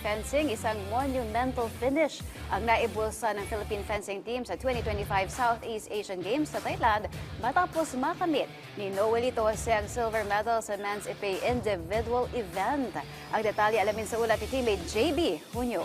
fencing, isang monumental finish ang naibulsa ng Philippine fencing team sa 2025 Southeast Asian Games sa Thailand matapos makamit ni Noelito Jose ang silver medal sa men's epee individual event. Ang detalye alamin sa ulat ni teammate JB Junio.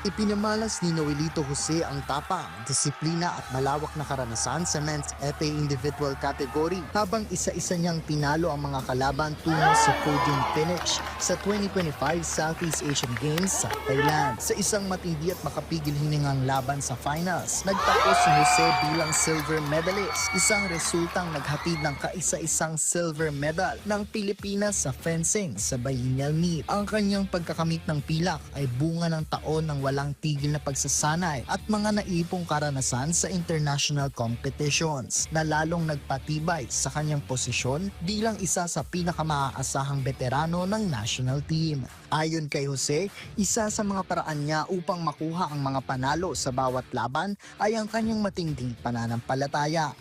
Ipinamalas ni Noelito Jose ang tapang, disiplina at malawak na karanasan sa men's epee individual category habang isa-isa niyang pinalo ang mga kalaban tungo sa podium finish sa 2025 Southeast Asian Games sa Thailand. Sa isang matindi at makapigil hiningang laban sa finals, nagtapos si Jose bilang silver medalist, isang resultang naghatid ng kaisa-isang silver medal ng Pilipinas sa fencing sa biennial meet. Ang kanyang pagkakamit ng pilak ay bunga ng taon ng walang tigil na pagsasanay at mga naipong karanasan sa international competitions na lalong nagpatibay sa kanyang posisyon bilang isa sa pinakamaasahang veterano ng national team. Ayon kay Jose, isa sa mga paraan niya upang makuha ang mga panalo sa bawat laban ay ang kanyang matinding pananampalataya.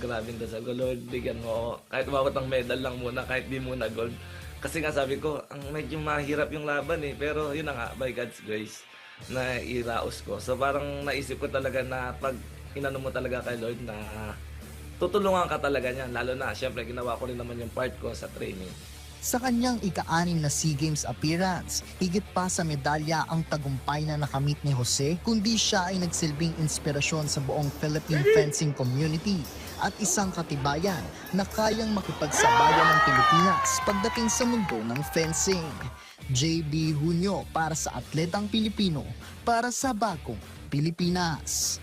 Grabing dasal ko, Lord, bigyan mo ako. Kahit umabot ng medal lang muna, kahit di muna gold. Kasi nga sabi ko, ang medyo mahirap yung laban pero yun na nga, by God's grace, na iraos ko. So parang naisip ko talaga na pag inano mo talaga kay Lord na tutulungan ka talaga niya. Lalo na, syempre, ginawa ko rin naman yung part ko sa training. Sa kanyang ika-6 na SEA Games appearance, higit pa sa medalya ang tagumpay na nakamit ni Jose, kundi siya ay nagsilbing inspirasyon sa buong Philippine fencing community at isang katibayan na kayang makipagsabayan ng Pilipinas pagdating sa mundo ng fencing. JB Junio para sa Atletang Pilipino, para sa Bagong Pilipinas.